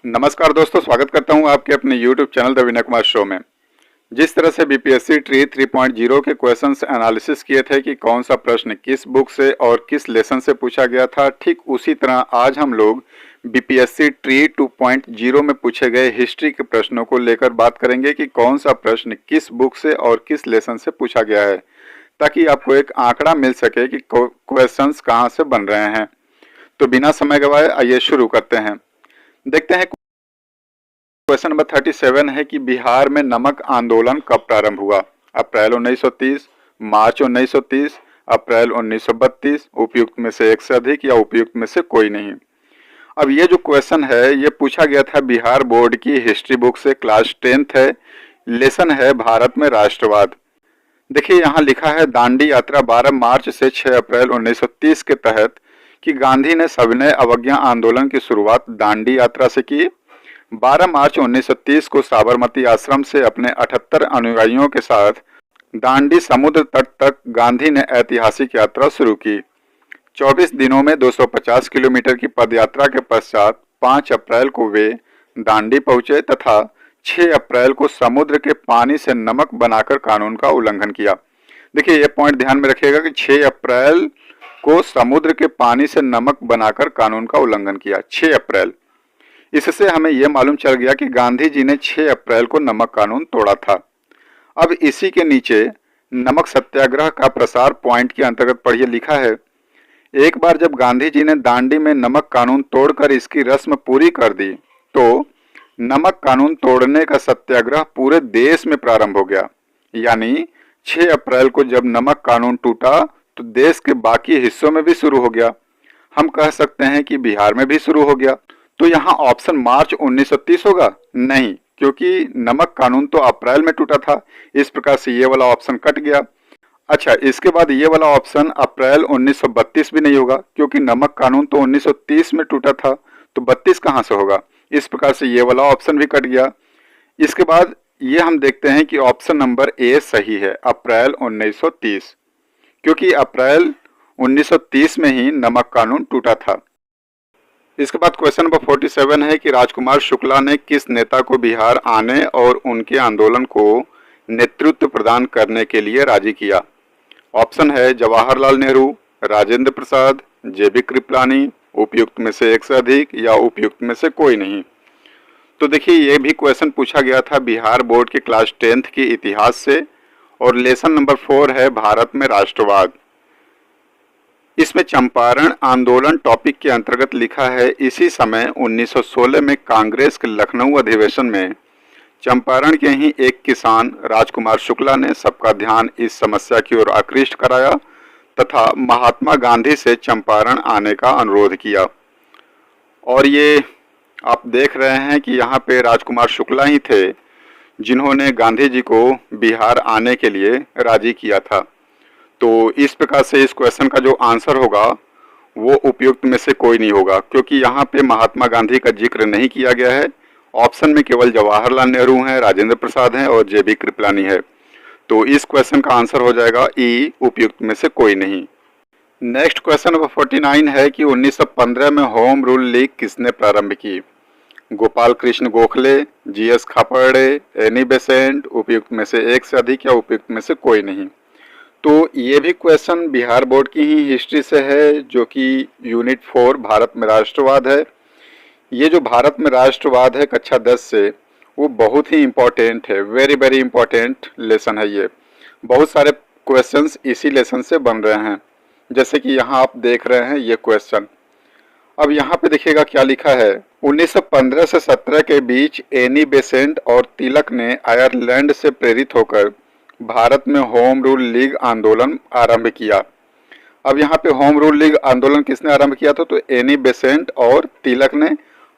नमस्कार दोस्तों, स्वागत करता हूं आपके अपने YouTube channel the Vinay Kumar show में। जिस तरह से बीपीएससी ट्री 3.0 के क्वेश्चंस एनालिसिस किए थे कि कौन सा प्रश्न किस बुक से और किस लेसन से पूछा गया था, ठीक उसी तरह आज हम लोग बीपीएससी ट्री 2.0 में पूछे गए हिस्ट्री के प्रश्नों को लेकर बात करेंगे कि कौन सा प्रश्न किस बुक से और किस लेसन से पूछा गया है, ताकि आपको एक आंकड़ा मिल सके कि क्वेश्चंस कहाँ से बन रहे हैं। तो बिना समय गवाए आइए शुरू करते हैं। देखते हैं क्वेश्चन नंबर 37 है कि बिहार में नमक आंदोलन कब प्रारंभ हुआ। अप्रैल 1930, मार्च 1930, अप्रैल 1932, उपयुक्त में से एक से अधिक या उपयुक्त में से कोई नहीं। अब ये जो क्वेश्चन है ये पूछा गया था बिहार बोर्ड की हिस्ट्री बुक से, क्लास 10th है, लेसन है भारत में राष्ट्रवाद। देखिए यहाँ लिखा है दांडी यात्रा 12 मार्च से 6 अप्रैल 1930 के तहत कि गांधी ने सविनय अवज्ञा आंदोलन की शुरुआत दांडी यात्रा से की। 12 मार्च 1930 को साबरमती आश्रम से अपने 78 अनुयायियों के साथ दांडी समुद्र तट तक गांधी ने ऐतिहासिक यात्रा शुरू की। 24 दिनों में 250 किलोमीटर की पदयात्रा के पश्चात 5 अप्रैल को वे दांडी पहुंचे तथा 6 अप्रैल को समुद्र के पानी से नमक बनाकर कानून का उल्लंघन किया। देखिए ये पॉइंट ध्यान में रखिएगा कि 6 अप्रैल को समुद्र के पानी से नमक बनाकर कानून का उल्लंघन किया। 6 अप्रैल, इससे हमें यह मालूम चल गया कि गांधी जी ने 6 अप्रैल को नमक कानून तोड़ा था। अब इसी के नीचे नमक सत्याग्रह का प्रसार पॉइंट के अंतर्गत पढ़िए, लिखा है एक बार जब गांधी जी ने दांडी में नमक कानून तोड़कर इसकी रस्म पूरी कर दी तो नमक कानून तोड़ने का सत्याग्रह पूरे देश में प्रारंभ हो गया। यानी 6 अप्रैल को जब नमक कानून टूटा तो देश के बाकी हिस्सों में भी शुरू हो गया। हम कह सकते हैं कि बिहार में भी शुरू हो गया। तो यहाँ ऑप्शन मार्च 1930 होगा? नहीं, क्योंकि नमक कानून तो अप्रैल में टूटा था। इस प्रकार से ये वाला ऑप्शन कट गया। अच्छा, इसके बाद ये वाला ऑप्शन अप्रैल 1932 भी नहीं होगा, क्योंकि नमक कानून तो 1930 में टूटा था, तो 32 कहाँ से होगा। इस प्रकार से ये वाला ऑप्शन भी कट गया। इसके बाद ये हम देखते हैं कि ऑप्शन नंबर ए सही है, अप्रैल 1930, क्योंकि अप्रैल 1930 में ही नमक कानून टूटा था। इसके बाद क्वेश्चन नंबर 47 है कि राजकुमार शुक्ला ने किस नेता को बिहार आने और उनके आंदोलन को नेतृत्व प्रदान करने के लिए राजी किया। ऑप्शन है जवाहरलाल नेहरू, राजेंद्र प्रसाद, जेबी कृपलानी, उपयुक्त में से एक से अधिक या उपयुक्त में से कोई नहीं। तो देखिए ये भी क्वेश्चन पूछा गया था बिहार बोर्ड के क्लास 10th के इतिहास से और लेसन नंबर 4 है भारत में राष्ट्रवाद। इसमें चंपारण आंदोलन टॉपिक के अंतर्गत लिखा है इसी समय 1916 में कांग्रेस के लखनऊ अधिवेशन में चंपारण के ही एक किसान राजकुमार शुक्ला ने सबका ध्यान इस समस्या की ओर आकृष्ट कराया तथा महात्मा गांधी से चंपारण आने का अनुरोध किया। और ये आप देख रहे हैं कि यहाँ पे राजकुमार शुक्ला ही थे जिन्होंने गांधी जी को बिहार आने के लिए राजी किया था। तो इस प्रकार से इस क्वेश्चन का जो आंसर होगा वो उपयुक्त में से कोई नहीं होगा, क्योंकि यहाँ पे महात्मा गांधी का जिक्र नहीं किया गया है। ऑप्शन में केवल जवाहरलाल नेहरू हैं, राजेंद्र प्रसाद हैं और जेबी कृपलानी है। तो इस क्वेश्चन का आंसर हो जाएगा ई, उपयुक्त में से कोई नहीं। नेक्स्ट क्वेश्चन नंबर 49 है कि 1915 में होम रूल लीग किसने प्रारंभ की। Gopal Krishna Gokhale, GS Khaparde, Annie Besant, उपयुक्त में से एक से अधिक या उपयुक्त में से कोई नहीं। तो ये भी क्वेश्चन बिहार बोर्ड की ही हिस्ट्री से है, जो कि यूनिट 4 भारत में राष्ट्रवाद है। ये जो भारत में राष्ट्रवाद है कक्षा 10 से, वो बहुत ही इम्पोर्टेंट है, वेरी वेरी इम्पोर्टेंट लेसन है ये। बहुत सारे क्वेश्चंस इसी लेसन से बन रहे हैं, जैसे कि यहाँ आप देख रहे हैं ये क्वेश्चन। अब यहाँ पे देखिएगा क्या लिखा है, 1915 से 17 के बीच एनी बेसेंट और तिलक ने आयरलैंड से प्रेरित होकर भारत में होम रूल लीग आंदोलन आरंभ किया। अब यहाँ पे होम रूल लीग आंदोलन किसने आरंभ किया था, तो एनी बेसेंट और तिलक ने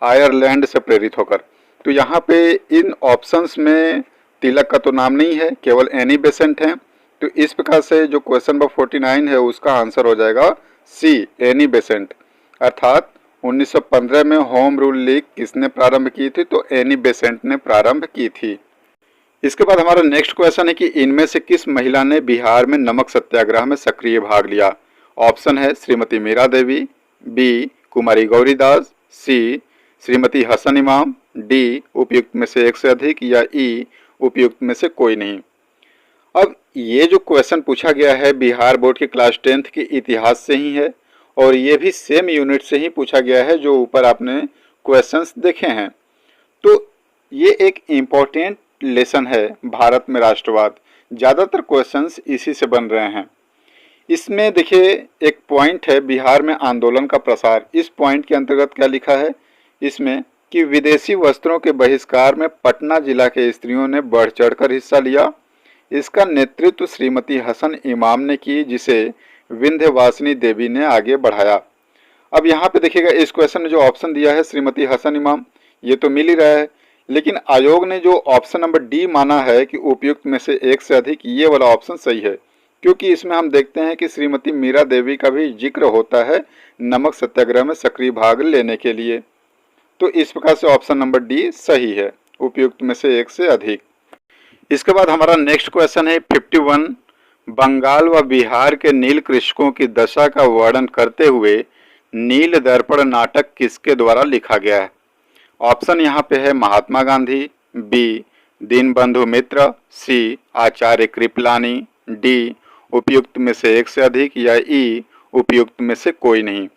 आयरलैंड से प्रेरित होकर। तो यहाँ पे इन ऑप्शंस में तिलक का तो नाम नहीं है, केवल एनी बेसेंट है। तो इस प्रकार से जो क्वेश्चन नंबर 49 है उसका आंसर हो जाएगा सी, एनी बेसेंट। अर्थात 1915 में होम रूल लीग किसने प्रारंभ की थी, तो एनी बेसेंट ने प्रारंभ की थी। इसके बाद हमारा नेक्स्ट क्वेश्चन है कि इनमें से किस महिला ने बिहार में नमक सत्याग्रह में सक्रिय भाग लिया। ऑप्शन है श्रीमती मीरा देवी, बी कुमारी गौरीदास, सी श्रीमती हसन इमाम, डी उपयुक्त में से एक से अधिक, या ई उपयुक्त में से कोई नहीं। अब ये जो क्वेश्चन पूछा गया है बिहार बोर्ड के क्लास 10th के इतिहास से ही है और ये भी सेम यूनिट से ही पूछा गया है जो ऊपर आपने क्वेश्चंस देखे हैं। तो ये एक इम्पोर्टेंट लेसन है भारत में राष्ट्रवाद, ज़्यादातर क्वेश्चंस इसी से बन रहे हैं। इसमें देखिए एक पॉइंट है बिहार में आंदोलन का प्रसार। इस पॉइंट के अंतर्गत क्या लिखा है इसमें कि विदेशी वस्त्रों के बहिष्कार में पटना जिला के स्त्रियों ने बढ़ चढ़कर हिस्सा लिया। इसका नेतृत्व श्रीमती हसन इमाम ने की, जिसे विंध्यवासिनी देवी ने आगे बढ़ाया। अब यहाँ पे देखिएगा इस क्वेश्चन में जो ऑप्शन दिया है श्रीमती हसन इमाम, ये तो मिल ही रहा है, लेकिन आयोग ने जो ऑप्शन नंबर डी माना है कि उपयुक्त में से एक से अधिक, ये वाला ऑप्शन सही है, क्योंकि इसमें हम देखते हैं कि श्रीमती मीरा देवी का भी जिक्र होता है नमक सत्याग्रह में सक्रिय भाग लेने के लिए। तो इस प्रकार से ऑप्शन नंबर डी सही है, उपयुक्त में से एक से अधिक। इसके बाद हमारा नेक्स्ट क्वेश्चन है 51, बंगाल व बिहार के नील कृषकों की दशा का वर्णन करते हुए नील दर्पण नाटक किसके द्वारा लिखा गया है? ऑप्शन यहाँ पे है महात्मा गांधी, बी दीनबंधु मित्र, सी आचार्य कृपलानी, डी उपयुक्त में से एक से अधिक, या ई उपयुक्त में से कोई नहीं।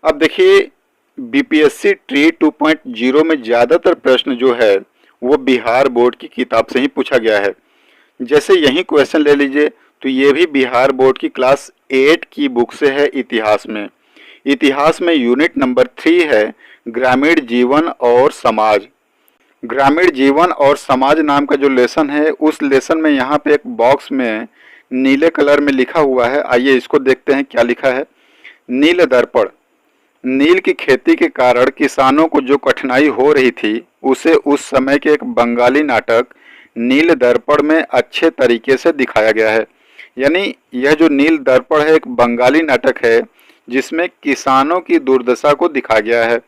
अब देखिए बीपीएससी ट्री 2.0 में ज़्यादातर प्रश्न जो है वो बिहार बोर्ड की किताब से ही पूछा गया है। जैसे यही क्वेश्चन ले लीजिए तो ये भी बिहार बोर्ड की क्लास 8 की बुक से है। इतिहास में यूनिट नंबर 3 है ग्रामीण जीवन और समाज। ग्रामीण जीवन और समाज नाम का जो लेसन है, उस लेसन में यहाँ पे एक बॉक्स में नीले कलर में लिखा हुआ है। आइए इसको देखते हैं क्या लिखा है। नील दर्पण, नील की खेती के कारण किसानों को जो कठिनाई हो रही थी उसे उस समय के एक बंगाली नाटक नील दर्पण में अच्छे तरीके से दिखाया गया है। यानी यह जो नील दर्पण है एक बंगाली नाटक है जिसमें किसानों की दुर्दशा को दिखाया गया है।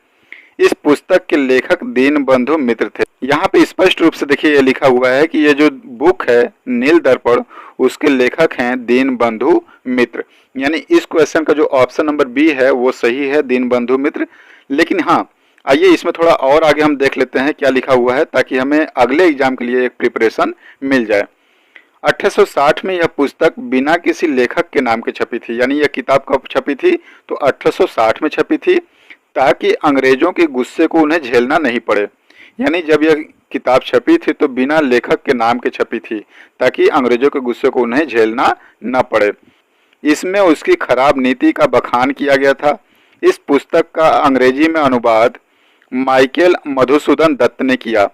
इस पुस्तक के लेखक दीनबंधु मित्र थे। यहाँ पे स्पष्ट रूप से देखिए ये लिखा हुआ है कि ये जो बुक है नील दर्पण, उसके लेखक हैं दीनबंधु मित्र। यानी इस क्वेश्चन का जो ऑप्शन नंबर बी है वो सही है, दीनबंधु मित्र। लेकिन हाँ, आइए इसमें थोड़ा और आगे हम देख लेते हैं क्या लिखा हुआ है, ताकि हमें अगले एग्जाम के लिए एक प्रिपरेशन मिल जाए। 1860 में यह पुस्तक बिना किसी लेखक के नाम के छपी थी। यानी यह किताब कब छपी थी? तो 1860 में छपी थी, ताकि अंग्रेजों के गुस्से को उन्हें झेलना नहीं पड़े। यानी जब यह किताब छपी थी तो बिना लेखक के नाम के छपी थी, ताकि अंग्रेजों के गुस्से को उन्हें झेलना न पड़े। इसमें उसकी खराब नीति का बखान किया गया था। इस पुस्तक का अंग्रेजी में अनुवाद माइकल मधुसूदन दत्त ने किया।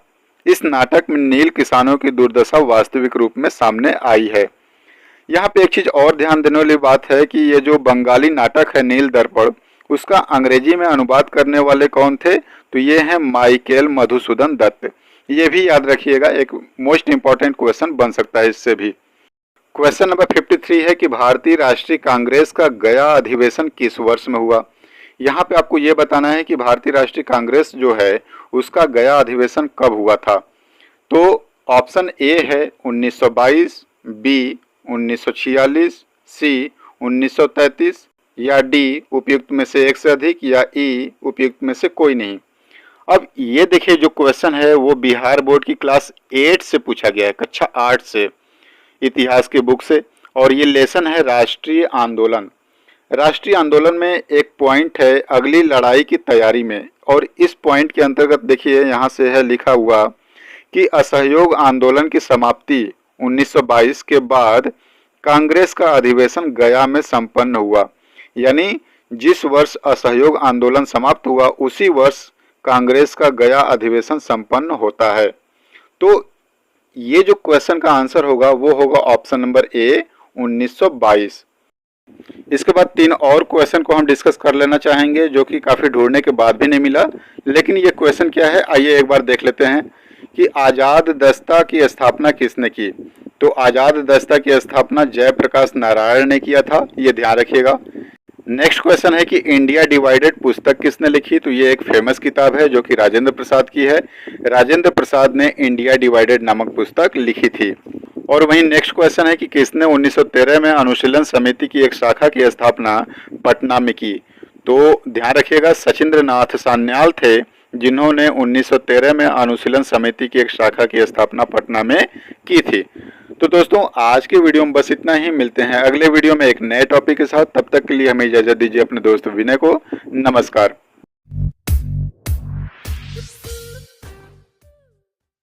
इस नाटक में नील किसानों की दुर्दशा वास्तविक रूप में सामने आई है। यहाँ पे एक चीज और ध्यान देने वाली बात है कि ये जो बंगाली नाटक है नील दर्पण, उसका अंग्रेजी में अनुवाद करने वाले कौन थे? तो ये हैं माइकल मधुसूदन दत्त। ये भी याद रखिएगा, एक मोस्ट इंपॉर्टेंट क्वेश्चन बन सकता है इससे भी। क्वेश्चन नंबर 53 है कि भारतीय राष्ट्रीय कांग्रेस का गया अधिवेशन किस वर्ष में हुआ? यहाँ पे आपको ये बताना है कि भारतीय राष्ट्रीय कांग्रेस जो है उसका गया अधिवेशन कब हुआ था। तो ऑप्शन ए है 1922, बी 1946, सी 1933, या डी उपयुक्त में से एक से अधिक, या ई उपयुक्त में से कोई नहीं। अब ये देखिए जो क्वेश्चन है वो बिहार बोर्ड की क्लास 8 से पूछा गया है, कक्षा 8 से, इतिहास की बुक से, और ये लेसन है राष्ट्रीय आंदोलन। राष्ट्रीय आंदोलन में एक पॉइंट है अगली लड़ाई की तैयारी में, और इस पॉइंट के अंतर्गत देखिए यहाँ से है लिखा हुआ कि असहयोग आंदोलन की समाप्ति 1922 के बाद कांग्रेस का अधिवेशन गया में संपन्न हुआ। यानी जिस वर्ष असहयोग आंदोलन समाप्त हुआ उसी वर्ष कांग्रेस का गया अधिवेशन संपन्न होता है। तो ये जो क्वेश्चन का आंसर होगा वो होगा ऑप्शन नंबर ए 1922। इसके बाद 3 और क्वेश्चन को हम डिस्कस कर लेना चाहेंगे जो कि काफ़ी ढूंढने के बाद भी नहीं मिला। लेकिन ये क्वेश्चन क्या है, आइए एक बार देख लेते हैं कि आज़ाद दस्ता की स्थापना किसने की? तो आज़ाद दस्ता की स्थापना जयप्रकाश नारायण ने किया था, ये ध्यान रखिएगा। नेक्स्ट क्वेश्चन है कि इंडिया डिवाइडेड पुस्तक किसने लिखी? तो ये एक फेमस किताब है जो कि राजेंद्र प्रसाद की है। राजेंद्र प्रसाद ने इंडिया डिवाइडेड नामक पुस्तक लिखी थी। और वहीं नेक्स्ट क्वेश्चन है कि किसने 1913 में अनुशीलन समिति की एक शाखा की स्थापना पटना में की? तो ध्यान रखिएगा, सचिंद्र नाथ सान्याल थे जिन्होंने 1913 में अनुशीलन समिति की एक शाखा की स्थापना पटना में की थी। तो दोस्तों आज के वीडियो में बस इतना ही। मिलते हैं अगले वीडियो में एक नए टॉपिक के साथ। तब तक के लिए हमें इजाजत दीजिए अपने दोस्त विनय को। नमस्कार।